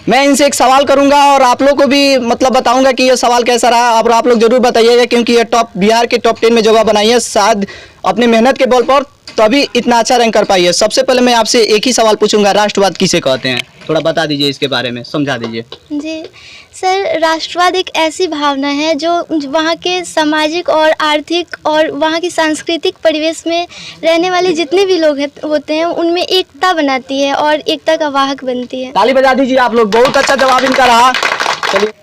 मैं इनसे एक सवाल करूंगा और आप लोग को भी मतलब बताऊंगा कि ये सवाल कैसा रहा, और आप लोग जरूर बताइएगा, क्योंकि ये बिहार के टॉप 10 में जगह बनाई है, शायद अपनी मेहनत के बल पर तभी इतना अच्छा रैंक कर पाई है। सबसे पहले मैं आपसे एक ही सवाल पूछूंगा, राष्ट्रवाद किसे कहते हैं? थोड़ा बता दीजिए, इसके बारे में समझा दीजिए। जी सर, राष्ट्रवाद एक ऐसी भावना है जो वहाँ के सामाजिक और आर्थिक और वहाँ की सांस्कृतिक परिवेश में रहने वाले जितने भी लोग होते हैं उनमें एकता बनाती है और एकता का वाहक बनती है। ताली बजा दीजिए आप लोग, बहुत अच्छा जवाब इनका रहा। चलिए,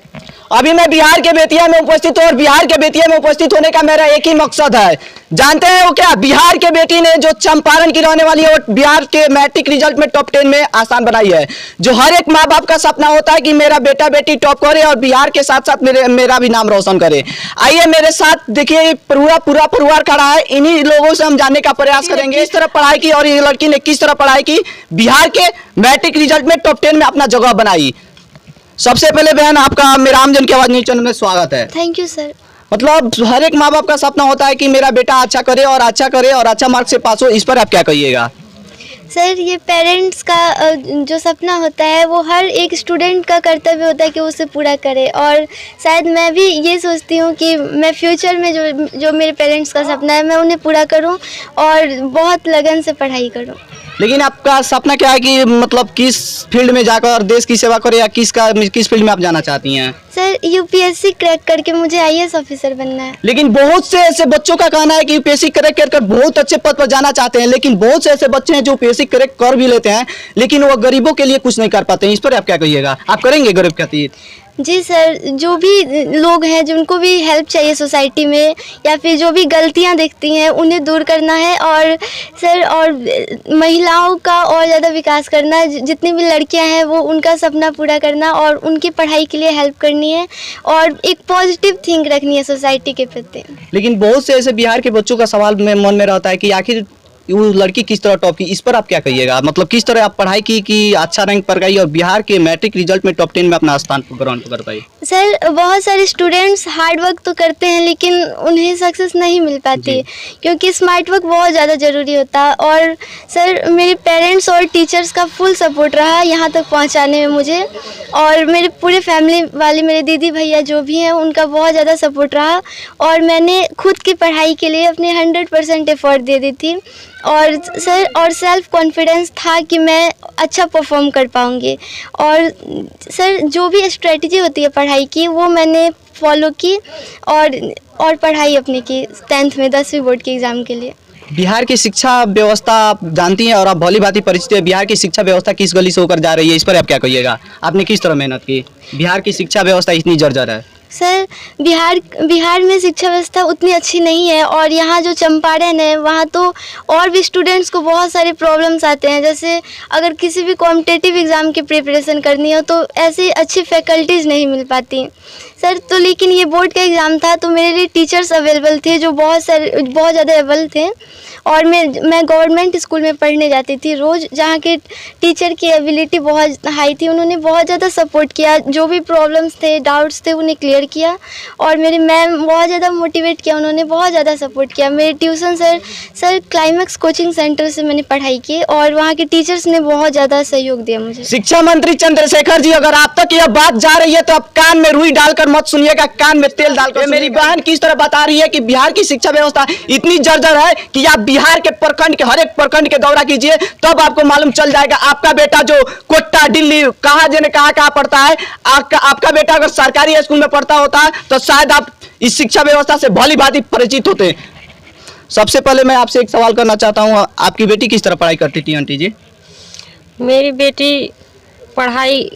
अभी मैं बिहार के बेतिया में उपस्थित हूँ और बिहार के बेतिया में उपस्थित होने का मेरा एक ही मकसद है। जानते हैं वो क्या? बिहार के बेटी ने जो चंपारण की रहने वाली है वो बिहार के मैट्रिक रिजल्ट में टॉप 10 में आसान बनाई है। जो हर एक माँ बाप का सपना होता है कि मेरा बेटा बेटी टॉप करे और बिहार के साथ साथ मेरा भी नाम रोशन करे। आइए मेरे साथ देखिए, पूरा परिवार खड़ा है। इन्हीं लोगों से हम जानने का प्रयास करेंगे किस तरह पढ़ाई की और ये लड़की ने किस तरह पढ़ाई की, बिहार के मैट्रिक रिजल्ट में टॉप 10 में अपना जगह बनाई। सबसे पहले बहन, आपका मेरा आमजन की आवाज न्यूज़ चैनल में स्वागत है। Thank you sir. मतलब हर एक माँ बाप का सपना होता है कि मेरा बेटा अच्छा करे और अच्छा मार्क से पास हो, इस पर आप क्या कहिएगा? सर, ये पेरेंट्स का जो सपना होता है वो हर एक स्टूडेंट का कर्तव्य होता है कि उसे पूरा करे, और शायद मैं भी ये सोचती हूँ कि मैं फ्यूचर में जो मेरे पेरेंट्स का सपना है मैं उन्हें पूरा करूँ और बहुत लगन से पढ़ाई करूँ। लेकिन आपका सपना क्या है कि मतलब किस फील्ड में जाकर देश की सेवा करे, या किस फील्ड में आप जाना चाहती हैं? सर, यूपीएससी क्रैक करके मुझे आईएएस ऑफिसर बनना है। लेकिन बहुत से ऐसे बच्चों का कहना है कि यूपीएससी क्रैक कर बहुत अच्छे पद पर जाना चाहते हैं, लेकिन बहुत से ऐसे बच्चे हैं जो यूपीएससी क्रैक कर भी लेते हैं लेकिन वो गरीबों के लिए कुछ नहीं कर पाते हैं। इस पर आप क्या कहिएगा? आप करेंगे गरीब खातिर? जी सर, जो भी लोग हैं जिनको भी हेल्प चाहिए सोसाइटी में या फिर जो भी गलतियां दिखती हैं उन्हें दूर करना है, और सर और महिलाओं का और ज़्यादा विकास करना, जितनी भी लड़कियां हैं वो उनका सपना पूरा करना और उनकी पढ़ाई के लिए हेल्प करनी है और एक पॉजिटिव थिंक रखनी है सोसाइटी के प्रति। लेकिन बहुत से ऐसे बिहार के बच्चों का सवाल मन में रहता है कि आखिर वो लड़की किस तरह टॉप की, इस पर आप क्या कहिएगा? मतलब किस तरह आप पढ़ाई की कि अच्छा रैंक पर गई और बिहार के मैट्रिक रिजल्ट में टॉप 10 में अपना स्थान ग्रहण कर पाई? सर, बहुत सारे स्टूडेंट्स हार्ड वर्क तो करते हैं लेकिन उन्हें सक्सेस नहीं मिल पाती, क्योंकि स्मार्ट वर्क बहुत ज़्यादा ज़रूरी होता है। और सर, मेरे पेरेंट्स और टीचर्स का फुल सपोर्ट रहा यहाँ तक पहुँचाने में मुझे, और मेरे पूरे फैमिली वाले, मेरे दीदी भैया जो भी हैं उनका बहुत ज़्यादा सपोर्ट रहा, और मैंने खुद की पढ़ाई के लिए अपने 100% एफर्ट दे दी थी, और सर और सेल्फ कॉन्फिडेंस था कि मैं अच्छा परफॉर्म कर पाऊँगी। और सर, जो भी स्ट्रेटजी होती है पढ़ाई की वो मैंने फॉलो की और पढ़ाई अपनी की 10th में 10वीं बोर्ड के एग्ज़ाम के लिए। बिहार की शिक्षा व्यवस्था आप जानती हैं और आप भली भांति परिचित है। बिहार की शिक्षा व्यवस्था किस गली से होकर जा रही है, इस पर आप क्या कहिएगा? आपने किस तरह मेहनत की? बिहार की शिक्षा व्यवस्था इतनी जर्जर है। सर, बिहार में शिक्षा व्यवस्था उतनी अच्छी नहीं है, और यहाँ जो चंपारण है वहाँ तो और भी स्टूडेंट्स को बहुत सारे प्रॉब्लम्स आते हैं। जैसे अगर किसी भी कॉम्पिटिटिव एग्ज़ाम की प्रिपरेशन करनी हो तो ऐसी अच्छी फैकल्टीज़ नहीं मिल पाती सर। तो लेकिन ये बोर्ड का एग्ज़ाम था तो मेरे लिए टीचर्स अवेलेबल थे जो बहुत ज़्यादा अवेलेबल थे, और मैं गवर्नमेंट स्कूल में पढ़ने जाती थी रोज़, जहाँ के टीचर की एबिलिटी बहुत हाई थी। उन्होंने बहुत ज़्यादा सपोर्ट किया, जो भी प्रॉब्लम्स थे, डाउट्स थे, उन्हें क्लियर किया, और मेरे मैम बहुत ज़्यादा मोटिवेट किया, उन्होंने बहुत ज़्यादा सपोर्ट किया। मेरे tuition sir climax coaching centre से मैंने पढ़ाई की, और वहाँ के टीचर्स ने बहुत ज़्यादा सहयोग दिया मुझे। शिक्षा मंत्री चंद्रशेखर जी, अगर आप तक यह बात जा रही है तो आप कान में रुई डालकर मत सुनिएगा, कान में तेल डालकर। मेरी बहन किस तरह बता रही है कि बिहार की शिक्षा व्यवस्था इतनी जर्जर है कि आप बिहार के प्रखंड के हर एक प्रखंड के दौरा कीजिए, तब आपको मालूम चल जाएगा। आपका बेटा जो कोटा, दिल्ली, कहाँ पढ़ता है, आपका बेटा अगर सरकारी स्कूल में पढ़ता होता है तो शायद आप इस शिक्षा व्यवस्था से भली भांति परिचित होते। सबसे पहले मैं आपसे एक सवाल करना चाहता हूँ, आपकी बेटी किस तरह पढ़ाई करती थी आंटी जी? मेरी बेटी पढ़ाई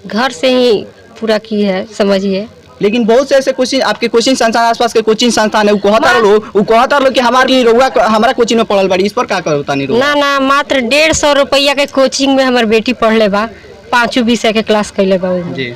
घर से ही पूरा की है, समझिए। लेकिन बहुत से ऐसे कोचिंग, आपके कोचिंग संस्थान, आसपास के कोचिंग संस्थान है, वो कहता लो कि हमारा कोचिंग में पढ़ल बाड़ी, इस पर क्या करता नहीं? ना, मात्र 150 रुपया के कोचिंग में हमार बेटी पढ़ ले बा, 5वीं विषय के क्लास कैले बा जी।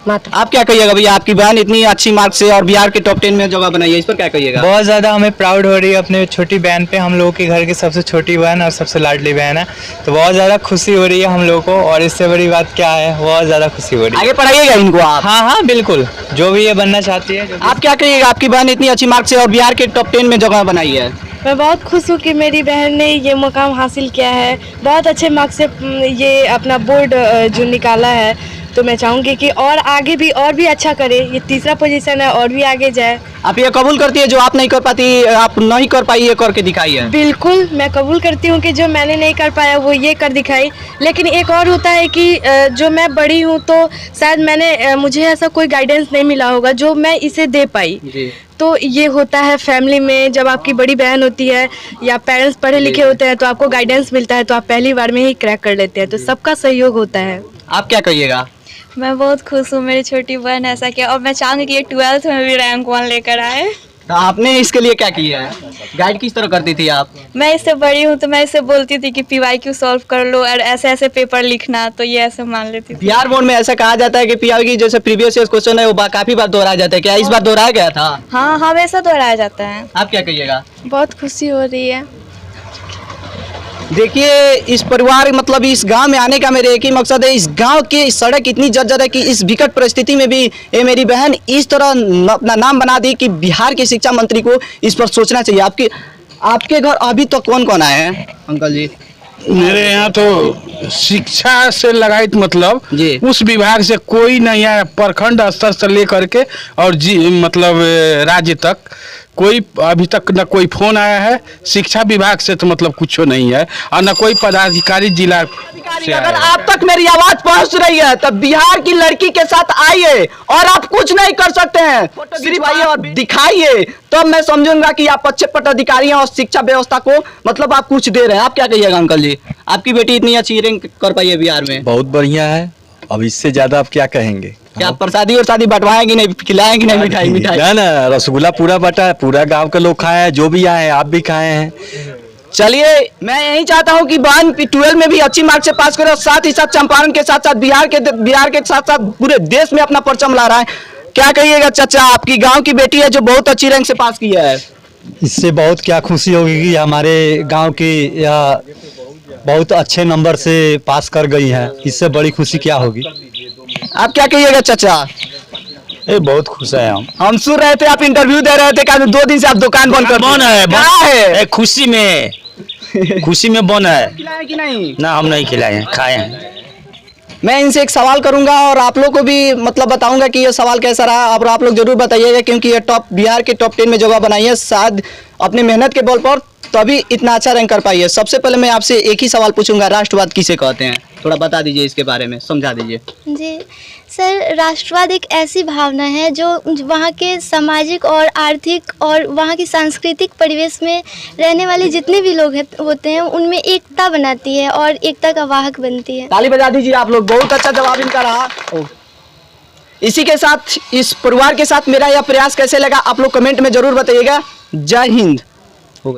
मात्र आप क्या कहिएगा भैया? आपकी बहन इतनी अच्छी मार्क्स से और बिहार के टॉप 10 में जगह बनाई है, इस पर क्या कहिएगा? बहुत ज़्यादा हमें प्राउड हो रही है अपने छोटी बहन पे। हम लोगों के घर की सबसे छोटी बहन और सबसे लाडली बहन है, तो बहुत ज़्यादा खुशी हो रही है हम लोगों को, और इससे बड़ी बात क्या है, बहुत ज़्यादा खुशी हो रही है। आगे पढ़ाइएगा इनको आप? हाँ, बिल्कुल, जो भी ये बनना चाहती है। आप क्या कहिएगा? आपकी बहन इतनी अच्छी मार्क्स से और बिहार के टॉप 10 में जगह बनाई है। मैं बहुत खुश हूँ कि मेरी बहन ने ये मुकाम हासिल किया है। बहुत अच्छे मार्क्स से ये अपना बोर्ड जो निकाला है तो मैं चाहूँगी कि और आगे भी और भी अच्छा करे। ये तीसरा पोजीशन है, और भी आगे जाए। आप ये कबूल करती है जो आप नहीं कर पाती, आप नहीं कर पाई, ये करके दिखाई है? बिल्कुल, मैं कबूल करती हूँ कि जो मैंने नहीं कर पाया वो ये कर दिखाई। लेकिन एक और होता है कि जो मैं बड़ी हूँ तो शायद मुझे ऐसा कोई गाइडेंस नहीं मिला होगा जो मैं इसे दे पाई। जी। तो ये होता है फैमिली में, जब आपकी बड़ी बहन होती है या पेरेंट्स पढ़े लिखे होते हैं तो आपको गाइडेंस मिलता है, तो आप पहली बार में ही क्रैक कर लेते हैं। तो सबका सहयोग होता है। आप क्या कहिएगा? मैं बहुत खुश हूँ, मेरी छोटी बहन ऐसा किया, और मैं चाहूँगी कि ये 12th में भी रैंक 1 लेकर आए। तो आपने इसके लिए क्या किया है? गाइड किस तरह करती थी आप? मैं इससे बड़ी हूँ तो मैं इससे बोलती थी कि PYQ सॉल्व कर लो और ऐसे ऐसे पेपर लिखना, तो ये ऐसे मान लेती थी। बिहार बोर्ड में ऐसा कहा जाता है कि PYQ जैसे प्रीवियस ईयर क्वेश्चन है वो काफी बार दोहराया जाता है, क्या इस बार दोहराया गया था? हाँ, हमेशा दोहराया जाता है। आप क्या कहिएगा? बहुत खुशी हो रही है। देखिए, इस परिवार मतलब इस गांव में आने का मेरे एक ही मकसद है, इस गांव की सड़क इतनी जर्जर है कि इस विकट परिस्थिति में भी ये मेरी बहन इस तरह अपना नाम बना दी कि बिहार के शिक्षा मंत्री को इस पर सोचना चाहिए। आपके घर अभी तक कौन कौन आए हैं अंकल जी? मेरे यहाँ तो शिक्षा से लगाइत मतलब जी। उस विभाग से कोई नहीं है, प्रखंड स्तर से लेकर के और मतलब राज्य तक कोई अभी तक न कोई फोन आया है। शिक्षा विभाग से तो मतलब कुछ नहीं है, और न कोई पदाधिकारी जिला से अगर आया है। आप तक मेरी आवाज पहुंच रही है तब बिहार की लड़की के साथ आइए, और आप कुछ नहीं कर सकते हैं, सिर्फ आइए और दिखाइए, तब मैं समझूंगा कि आप अच्छे पदाधिकारी हैं और शिक्षा व्यवस्था को मतलब आप कुछ दे रहे हैं। आप क्या कहिएगा अंकल जी? आपकी बेटी इतनी अच्छी रैंक कर पाई है बिहार में। बहुत बढ़िया है, अब इससे ज्यादा आप क्या कहेंगे? क्या आप प्रसादी और शादी बंटवाएंगे नहीं, खिलाएंगे नहीं मिठाई? ना ना, रसगुल्ला पूरा बटा है, पूरा गांव के लोग खाए हैं, जो भी आए हैं आप भी खाए हैं। चलिए, मैं यही चाहता हूं कि बहन 12 में भी अच्छी मार्क्स से पास करे और साथ ही साथ चंपारण के साथ साथ बिहार के साथ साथ पूरे देश में अपना परचम ला रहा है। क्या कहिएगा चाचा, आपकी गांव की बेटी है जो बहुत अच्छी रैंक से पास किया है? इससे बहुत क्या खुशी होगी कि हमारे गांव की बहुत अच्छे नंबर से पास कर गई हैं, इससे बड़ी खुशी क्या होगी? आप क्या कहिएगा चाचा? बहुत खुश है हम सुन रहे थे आप इंटरव्यू दे रहे थे, कल 2 दिन से आप दुकान बंद कर है। खुशी में बन है। खिलाए कि नहीं? ना, हम नहीं खिलाए हैं, खाए हैं। मैं इनसे एक सवाल करूंगा और आप लोग को भी मतलब बताऊंगा कि ये सवाल कैसा रहा, और आप लोग जरूर बताइएगा, क्योंकि ये बिहार के टॉप 10 में जगह बनाई है, शायद अपने मेहनत के बल पर तभी इतना अच्छा रैंक कर पाई है। सबसे पहले मैं आपसे एक ही सवाल पूछूंगा, राष्ट्रवाद किसे कहते हैं? थोड़ा बता दीजिए, इसके बारे में समझा दीजिए। जी सर, राष्ट्रवाद एक ऐसी भावना है जो वहाँ के सामाजिक और आर्थिक और वहाँ की सांस्कृतिक परिवेश में रहने वाले जितने भी लोग होते हैं उनमें एकता बनाती है और एकता का वाहक बनती है। ताली बजा दीजिए आप लोग, बहुत अच्छा जवाब इनका रहा। इसी के साथ इस परिवार के साथ मेरा यह प्रयास कैसे लगा आप लोग कमेंट में जरूर बताइएगा। जय हिंद।